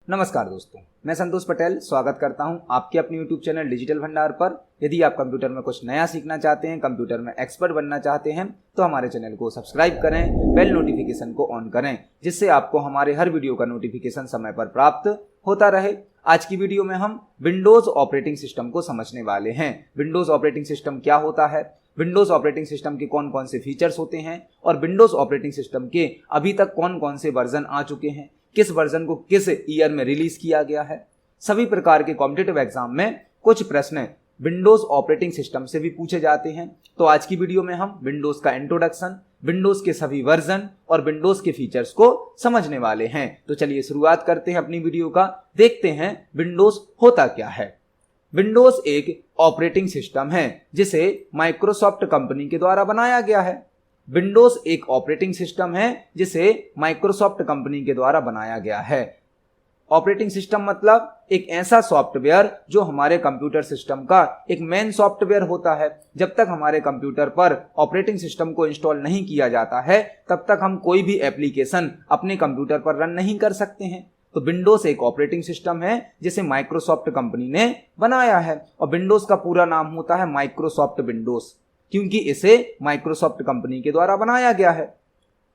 नमस्कार दोस्तों, मैं संतोष पटेल स्वागत करता हूं आपके अपने YouTube चैनल डिजिटल भंडार पर। यदि आप कंप्यूटर में कुछ नया सीखना चाहते हैं, कंप्यूटर में एक्सपर्ट बनना चाहते हैं तो हमारे चैनल को सब्सक्राइब करें, बेल नोटिफिकेशन को ऑन करें, जिससे आपको हमारे हर वीडियो का नोटिफिकेशन समय पर प्राप्त होता रहे। आज की वीडियो में हम विंडोज ऑपरेटिंग सिस्टम को समझने वाले हैं। विंडोज ऑपरेटिंग सिस्टम क्या होता है, विंडोज ऑपरेटिंग सिस्टम के कौन कौन से फीचर्स होते हैं और विंडोज ऑपरेटिंग सिस्टम के अभी तक कौन कौन से वर्जन आ चुके हैं, किस वर्जन को किस ईयर में रिलीज किया गया है। सभी प्रकार के कॉम्पिटिटिव एग्जाम में कुछ प्रश्न विंडोज ऑपरेटिंग सिस्टम से भी पूछे जाते हैं। तो आज की वीडियो में हम विंडोज का इंट्रोडक्शन, विंडोज के सभी वर्जन और विंडोज के फीचर्स को समझने वाले हैं। तो चलिए शुरुआत करते हैं अपनी वीडियो का। देखते हैं विंडोज होता क्या है। विंडोज एक ऑपरेटिंग सिस्टम है जिसे माइक्रोसॉफ्ट कंपनी के द्वारा बनाया गया है। विंडोज एक ऑपरेटिंग सिस्टम है जिसे माइक्रोसॉफ्ट कंपनी के द्वारा बनाया गया है। ऑपरेटिंग सिस्टम मतलब एक ऐसा सॉफ्टवेयर जो हमारे कंप्यूटर सिस्टम का एक मेन सॉफ्टवेयर होता है। जब तक हमारे कंप्यूटर पर ऑपरेटिंग सिस्टम को इंस्टॉल नहीं किया जाता है तब तक हम कोई भी एप्लीकेशन अपने कंप्यूटर पर रन नहीं कर सकते हैं। तो विंडोज एक ऑपरेटिंग सिस्टम है जिसे माइक्रोसॉफ्ट कंपनी ने बनाया है और विंडोज का पूरा नाम होता है माइक्रोसॉफ्ट विंडोज, क्योंकि इसे माइक्रोसॉफ्ट कंपनी के द्वारा बनाया गया है।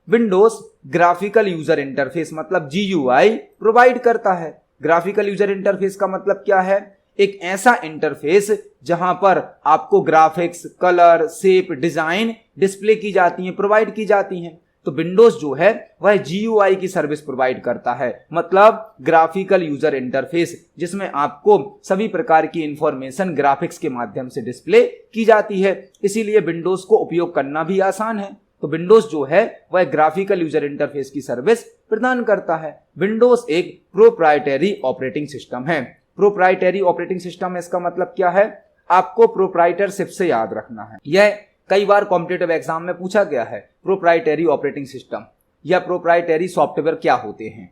विंडोज ग्राफिकल यूजर इंटरफेस मतलब GUI प्रोवाइड करता है। ग्राफिकल यूजर इंटरफेस का मतलब क्या है? एक ऐसा इंटरफेस जहां पर आपको graphics, colour, shape, design display की जाती हैं, प्रोवाइड की जाती हैं। तो विंडोज जो है वह GUI की सर्विस प्रोवाइड करता है, मतलब ग्राफिकल यूजर इंटरफेस, जिसमें आपको सभी प्रकार की इंफॉर्मेशन ग्राफिक्स के माध्यम से डिस्प्ले की जाती है। इसीलिए विंडोज को उपयोग करना भी आसान है। तो विंडोज जो है वह ग्राफिकल यूजर इंटरफेस की सर्विस प्रदान करता है। विंडोज एक प्रोप्राइटरी ऑपरेटिंग सिस्टम है। प्रोप्राइटरी ऑपरेटिंग सिस्टम, इसका मतलब क्या है? आपको प्रोप्राइटरशिप से याद रखना है। यह कई बार कॉम्पिटिटिव एग्जाम में पूछा गया है। प्रोप्राइटरी ऑपरेटिंग सिस्टम या प्रोप्राइटरी सॉफ्टवेयर क्या होते हैं?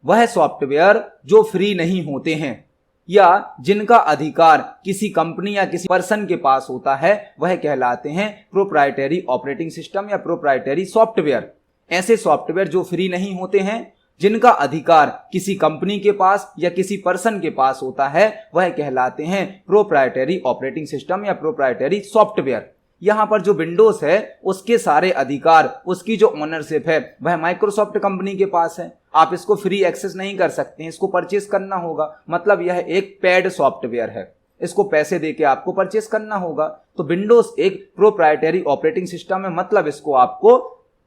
वह सॉफ्टवेयर जो फ्री नहीं होते हैं या जिनका अधिकार किसी कंपनी या किसी पर्सन के पास होता है, वह कहलाते हैं प्रोप्राइटरी ऑपरेटिंग सिस्टम या प्रोप्राइटरी सॉफ्टवेयर। ऐसे सॉफ्टवेयर जो फ्री नहीं होते हैं, जिनका अधिकार किसी कंपनी के पास या किसी पर्सन के पास होता है, वह कहलाते हैं प्रोप्राइटरी ऑपरेटिंग सिस्टम या प्रोप्राइटरी सॉफ्टवेयर। यहां पर जो विंडोज है उसके सारे अधिकार, उसकी जो ओनरशिप है वह माइक्रोसॉफ्ट कंपनी के पास है। आप इसको फ्री एक्सेस नहीं कर सकते हैं, इसको परचेस करना होगा। मतलब यह एक पेड सॉफ्टवेयर है, इसको पैसे देके आपको परचेस करना होगा। तो विंडोज एक प्रोप्राइटरी ऑपरेटिंग सिस्टम है, मतलब इसको आपको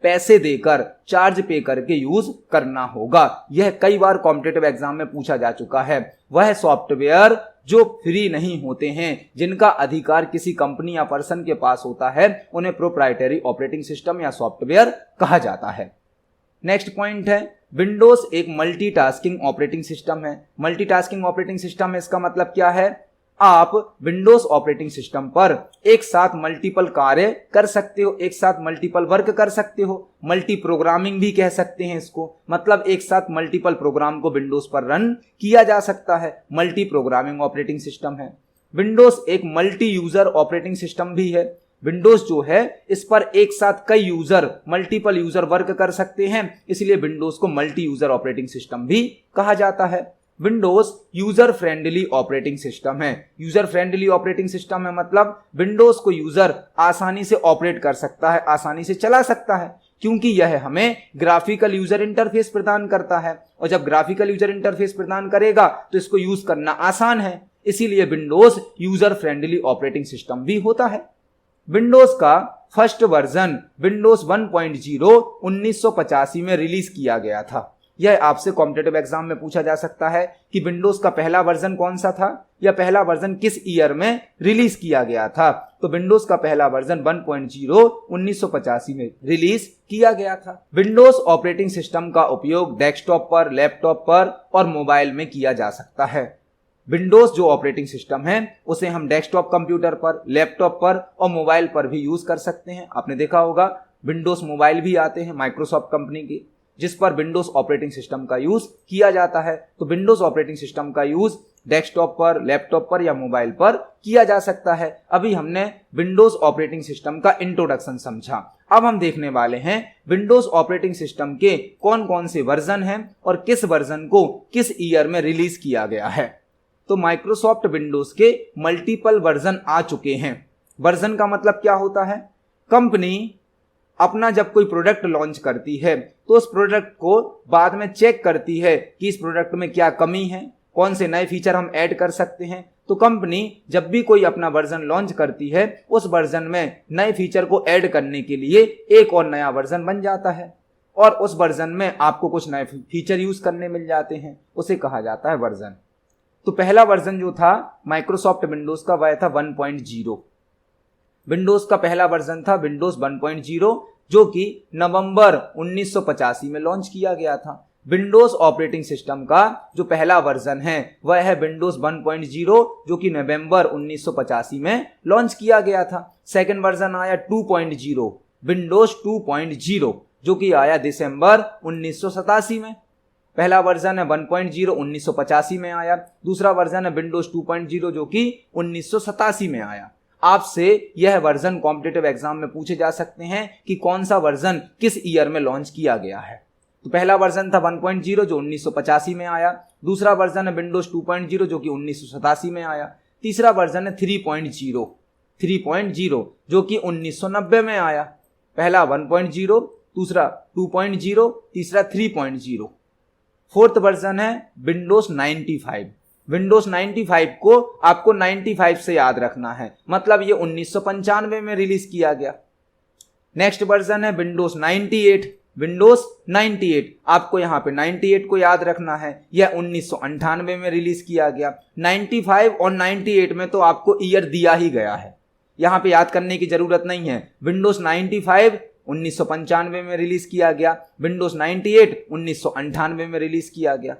पैसे देकर, चार्ज पे करके यूज करना होगा। यह कई बार कॉम्पिटिटिव एग्जाम में पूछा जा चुका है। वह सॉफ्टवेयर जो फ्री नहीं होते हैं, जिनका अधिकार किसी कंपनी या पर्सन के पास होता है, उन्हें प्रोप्राइटरी ऑपरेटिंग सिस्टम या सॉफ्टवेयर कहा जाता है। नेक्स्ट पॉइंट है, विंडोज एक मल्टीटास्किंग ऑपरेटिंग सिस्टम है। मल्टीटास्किंग ऑपरेटिंग सिस्टम है, इसका मतलब क्या है? आप विंडोज ऑपरेटिंग सिस्टम पर एक साथ मल्टीपल कार्य कर सकते हो, एक साथ मल्टीपल वर्क कर सकते हो। मल्टी प्रोग्रामिंग भी कह सकते हैं इसको, मतलब एक साथ मल्टीपल प्रोग्राम को विंडोज पर रन किया जा सकता है। मल्टी प्रोग्रामिंग ऑपरेटिंग सिस्टम है। विंडोज एक मल्टी यूजर ऑपरेटिंग सिस्टम भी है। विंडोज जो है इस पर एक साथ कई यूजर, मल्टीपल यूजर वर्क कर सकते हैं, इसलिए विंडोज को मल्टी यूजर ऑपरेटिंग सिस्टम भी कहा जाता है। Windows user friendly operating system है। यूजर फ्रेंडली ऑपरेटिंग सिस्टम है मतलब विंडोज को यूजर आसानी से ऑपरेट कर सकता है, आसानी से चला सकता है, क्योंकि यह हमें ग्राफिकल यूजर इंटरफेस प्रदान करता है। और जब ग्राफिकल यूजर इंटरफेस प्रदान करेगा तो इसको यूज करना आसान है, इसीलिए Windows user friendly operating system भी होता है। विंडोज का फर्स्ट वर्जन विंडोज 1.0 1985 में रिलीज किया गया था। यह आपसे कॉम्पिटिटिव एग्जाम में पूछा जा सकता है कि विंडोज का पहला वर्जन कौन सा था या पहला वर्जन किस ईयर में रिलीज किया गया था। तो विंडोज का पहला वर्जन 1.0 1985 में रिलीज किया गया था। विंडोज ऑपरेटिंग सिस्टम का उपयोग डेस्कटॉप पर, लैपटॉप पर और मोबाइल में किया जा सकता है। विंडोज जो ऑपरेटिंग सिस्टम है उसे हम डेस्कटॉप कंप्यूटर पर, लैपटॉप पर और मोबाइल पर भी यूज कर सकते हैं। आपने देखा होगा विंडोज मोबाइल भी आते हैं माइक्रोसॉफ्ट कंपनी के। जिस पर विंडोज ऑपरेटिंग सिस्टम का यूज किया जाता है। तो विंडोज ऑपरेटिंग सिस्टम का यूज डेस्कटॉप पर, लैपटॉप पर या मोबाइल पर किया जा सकता है। अभी हमने विंडोज ऑपरेटिंग सिस्टम का इंट्रोडक्शन समझा। अब हम देखने वाले हैं विंडोज ऑपरेटिंग सिस्टम के कौन कौन से वर्जन हैं और किस वर्जन को किस ईयर में रिलीज किया गया है। तो माइक्रोसॉफ्ट विंडोज के मल्टीपल वर्जन आ चुके हैं। वर्जन का मतलब क्या होता है? कंपनी अपना जब कोई प्रोडक्ट लॉन्च करती है तो उस प्रोडक्ट को बाद में चेक करती है कि इस प्रोडक्ट में क्या कमी है, कौन से नए फीचर हम ऐड कर सकते हैं। तो कंपनी जब भी कोई अपना वर्जन लॉन्च करती है उस वर्जन में नए फीचर को ऐड करने के लिए एक और नया वर्जन बन जाता है और उस वर्जन में आपको कुछ नए फीचर यूज करने मिल जाते हैं, उसे कहा जाता है वर्जन। तो पहला वर्जन जो था माइक्रोसॉफ्ट विंडोज का वह था 1.0। विंडोज का पहला वर्जन था विंडोज 1.0 जो कि नवंबर 1985 में लॉन्च किया गया था। विंडोज ऑपरेटिंग सिस्टम का जो पहला वर्जन है वह है विंडोज 1.0 जो कि नवंबर 1985 में लॉन्च किया गया था। सेकंड वर्जन आया 2.0 विंडोज 2.0 जो कि आया दिसंबर 1987 में। पहला वर्जन है 1.0 1985 में आया, दूसरा वर्जन है विंडोज 2.0 जो कि 1987 में आया। आपसे यह वर्जन कॉम्पिटिटिव एग्जाम में पूछे जा सकते हैं कि कौन सा वर्जन किस ईयर में लॉन्च किया गया है। तो पहला वर्जन था 1.0 जो 1985 में आया, दूसरा वर्जन है विंडोज 2.0 जो कि 1987 में आया, तीसरा वर्जन है 3.0 जो कि 1990 में आया। पहला 1.0, दूसरा 2.0, तीसरा 3.0। फोर्थ वर्जन है विंडोज 95। विंडोज 95 को आपको 95 से याद रखना है, मतलब ये 1995 में रिलीज किया गया। नेक्स्ट वर्जन है विंडोज 98। विंडोज 98 आपको यहाँ पे 98 को याद रखना है, यह 1998 में रिलीज किया गया। 95 और 98 में तो आपको ईयर दिया ही गया है, यहाँ पे याद करने की जरूरत नहीं है। विंडोज 95 1995 में रिलीज किया गया, विंडोज 98 1998 में रिलीज किया गया।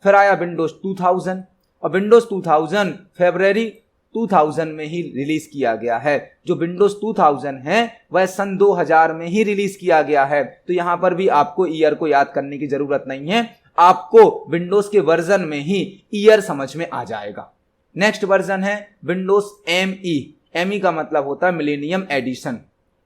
फिर आया विंडोज 2000 और विंडोज 2000 फरवरी 2000 में ही रिलीज किया गया है। जो विंडोज 2000 है वह सन 2000 में ही रिलीज किया गया है। तो यहां पर भी आपको ईयर को याद करने की जरूरत नहीं है, आपको विंडोज के वर्जन में ही ईयर समझ में आ जाएगा। नेक्स्ट वर्जन है विंडोज ME। ME का मतलब होता है मिलेनियम एडिशन।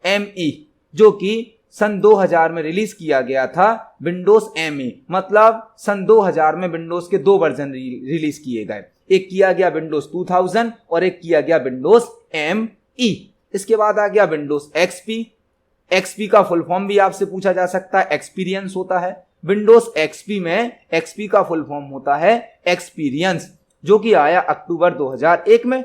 ME जो कि सन 2000 में रिलीज किया गया था। विंडोज ME मतलब सन 2000 में विंडोज के दो वर्जन रिलीज किए गए, एक किया गया विंडोज 2000 और एक किया गया विंडोज ME। इसके बाद आ गया विंडोज XP। XP का फुल फॉर्म भी आपसे पूछा जा सकता है, एक्सपीरियंस होता है। विंडोज XP में XP का फुल फॉर्म होता है एक्सपीरियंस, जो कि आया अक्टूबर 2001 में।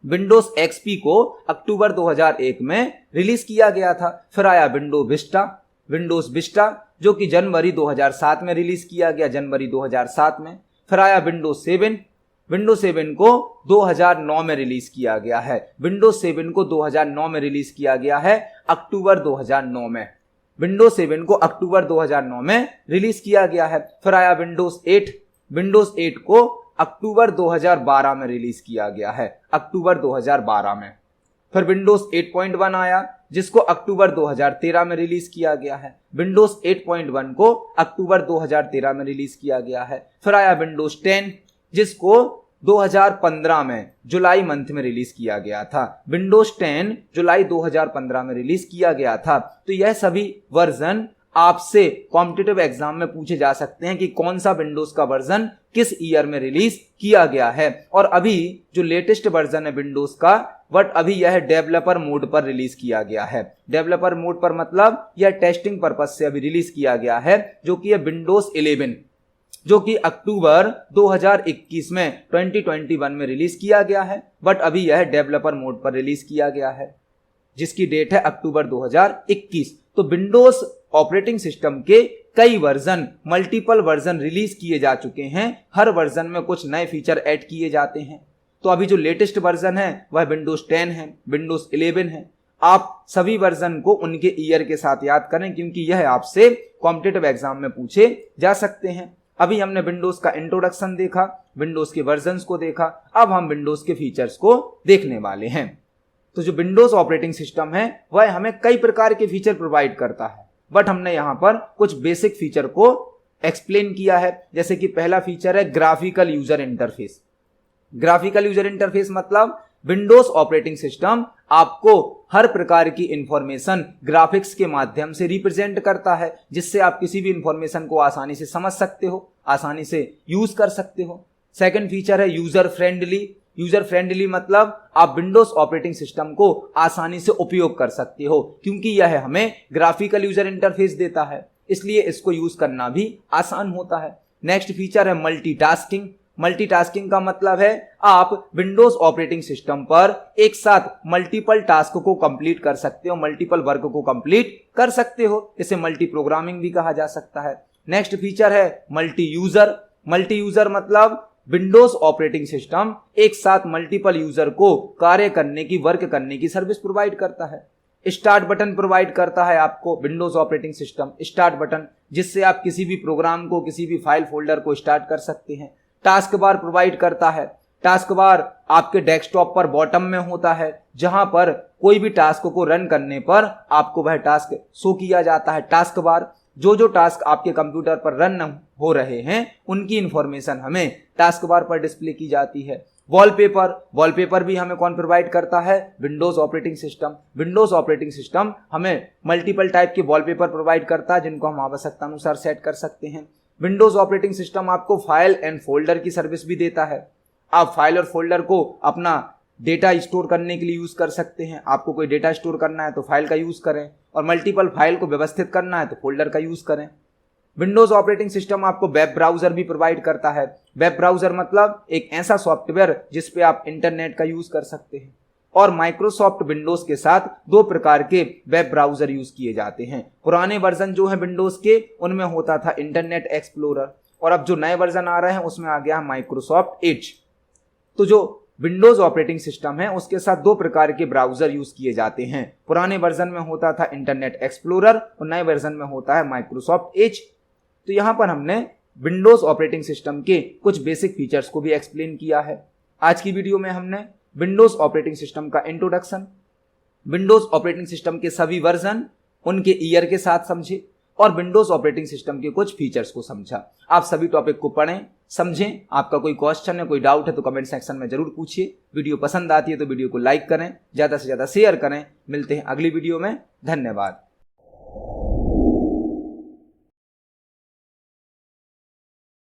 विंडोज XP को अक्टूबर 2001 में रिलीज किया गया था। फिर आया विंडोज विस्टा जो कि जनवरी 2007 में रिलीज किया गया, जनवरी 2007 में। फिर आया विंडोज 7 को 2009 में रिलीज किया गया है। विंडोज 7 को 2009 में रिलीज किया गया है, अक्टूबर 2009 में। विंडोज 7 को अक्टूबर 2009 में रिलीज किया गया है। फिर आया विंडोज 8 को अक्टूबर 2012 में रिलीज किया गया है, अक्टूबर 2012 में। फिर विंडोज 8.1 आया जिसको अक्टूबर 2013 में रिलीज किया गया है। विंडोज 8.1 को अक्टूबर 2013 में रिलीज किया गया है। फिर आया विंडोज 10 जिसको 2015 में जुलाई मंथ में रिलीज किया गया था। विंडोज 10 जुलाई 2015 में रिलीज किया गया था। तो यह सभी वर्जन आपसे कॉम्पिटिटिव एग्जाम में पूछे जा सकते हैं कि कौन सा विंडोज का वर्जन किस ईयर में रिलीज किया गया है। और अभी जो लेटेस्ट वर्जन है विंडोज का, बट अभी यह डेवलपर मोड पर रिलीज किया गया है। डेवलपर मोड पर मतलब यह टेस्टिंग पर्पस से अभी रिलीज किया गया है, जो कि है विंडोज 11, जो कि अक्टूबर 2021 में 2021 में रिलीज किया गया है। बट अभी यह डेवलपर मोड पर रिलीज किया गया है जिसकी डेट है अक्टूबर 2021। तो विंडोज ऑपरेटिंग सिस्टम के कई वर्जन, मल्टीपल वर्जन रिलीज किए जा चुके हैं। हर वर्जन में कुछ नए फीचर ऐड किए जाते हैं। तो अभी जो लेटेस्ट वर्जन है वह विंडोज 10 है, विंडोज 11 है। आप सभी वर्जन को उनके ईयर के साथ याद करें क्योंकि यह आपसे कॉम्पिटिटिव एग्जाम में पूछे जा सकते हैं। अभी हमने विंडोज का इंट्रोडक्शन देखा, विंडोज के वर्जन्स को देखा, अब हम विंडोज के फीचर्स को देखने वाले हैं। तो जो विंडोज ऑपरेटिंग सिस्टम है वह हमें कई प्रकार के फीचर प्रोवाइड करता है। बट हमने यहाँ पर कुछ बेसिक फीचर को एक्सप्लेन किया है। जैसे कि पहला फीचर है graphical user interface. Graphical user interface मतलब विंडोज ऑपरेटिंग सिस्टम आपको हर प्रकार की इंफॉर्मेशन ग्राफिक्स के माध्यम से रिप्रेजेंट करता है, जिससे आप किसी भी इंफॉर्मेशन को आसानी से समझ सकते हो, आसानी से यूज कर सकते हो। सेकंड फीचर है यूजर फ्रेंडली। यूजर फ्रेंडली मतलब आप विंडोज ऑपरेटिंग सिस्टम को आसानी से उपयोग कर सकते हो, क्योंकि यह हमें ग्राफिकल यूजर इंटरफेस देता है, इसलिए इसको यूज करना भी आसान होता है। नेक्स्ट फीचर है मल्टीटास्किंग। मल्टीटास्किंग का मतलब है आप विंडोज ऑपरेटिंग सिस्टम पर एक साथ मल्टीपल टास्क को कंप्लीट कर सकते हो, मल्टीपल वर्क को कंप्लीट कर सकते हो। इसे मल्टी प्रोग्रामिंग भी कहा जा सकता है। नेक्स्ट फीचर है मल्टी यूजर। मल्टी यूजर मतलब विंडोज ऑपरेटिंग सिस्टम एक साथ मल्टीपल यूजर को कार्य करने की, वर्क करने की सर्विस प्रोवाइड करता है। स्टार्ट बटन प्रोवाइड करता है आपको Windows operating system, start button, जिससे आप किसी भी प्रोग्राम को, किसी भी फाइल फोल्डर को स्टार्ट कर सकते हैं। टास्क बार प्रोवाइड करता है। टास्क बार आपके डेस्कटॉप पर बॉटम में होता है, जहां पर कोई भी टास्क को रन करने पर आपको वह टास्क शो किया जाता है। टास्क बार जो टास्क आपके कंप्यूटर पर रन हो रहे हैं उनकी इंफॉर्मेशन हमें टास्क बार पर डिस्प्ले की जाती है। वॉलपेपर, वॉलपेपर भी हमें कौन प्रोवाइड करता है? Windows operating system. Windows operating system हमें मल्टीपल टाइप के वॉलपेपर प्रोवाइड करता है, जिनको हम आवश्यकता अनुसार सेट कर सकते हैं। विंडोज ऑपरेटिंग सिस्टम आपको फाइल एंड फोल्डर की सर्विस भी देता है। आप फाइल और फोल्डर को अपना डेटा स्टोर करने के लिए यूज कर सकते हैं। आपको कोई डेटा स्टोर करना है तो फाइल का यूज करें, और मल्टीपल फाइल को व्यवस्थित करना है तो फोल्डर का यूज करें। विंडोज ऑपरेटिंग सिस्टम आपको वेब ब्राउजर भी प्रोवाइड करता है। वेब ब्राउजर मतलब एक ऐसा सॉफ्टवेयर जिस पे आप इंटरनेट का यूज कर सकते हैं। और माइक्रोसॉफ्ट विंडोज के साथ दो प्रकार के वेब ब्राउजर यूज किए जाते हैं। पुराने वर्जन जो है विंडोज के, उनमें होता था इंटरनेट एक्सप्लोरर, और अब जो नए वर्जन आ रहे हैं उसमें आ गया माइक्रोसॉफ्ट एज। तो जो विंडोज ऑपरेटिंग सिस्टम है उसके साथ दो प्रकार के ब्राउजर यूज किए जाते हैं। पुराने वर्जन में होता था इंटरनेट एक्सप्लोरर और नए वर्जन में होता है माइक्रोसॉफ्ट एज। तो यहां पर हमने विंडोज ऑपरेटिंग सिस्टम के कुछ बेसिक फीचर्स को भी एक्सप्लेन किया है। आज की वीडियो में हमने विंडोज ऑपरेटिंग सिस्टम का इंट्रोडक्शन, विंडोज ऑपरेटिंग सिस्टम के सभी वर्जन, उनके ईयर के साथ समझे, और विंडोज ऑपरेटिंग सिस्टम के कुछ फीचर्स को समझा। आप सभी टॉपिक को पढ़ें, समझें। आपका कोई क्वेश्चन है, कोई डाउट है तो कमेंट सेक्शन में जरूर पूछिए। वीडियो पसंद आती है तो वीडियो को लाइक करें, ज्यादा से ज्यादा शेयर करें। मिलते हैं अगली वीडियो में। धन्यवाद।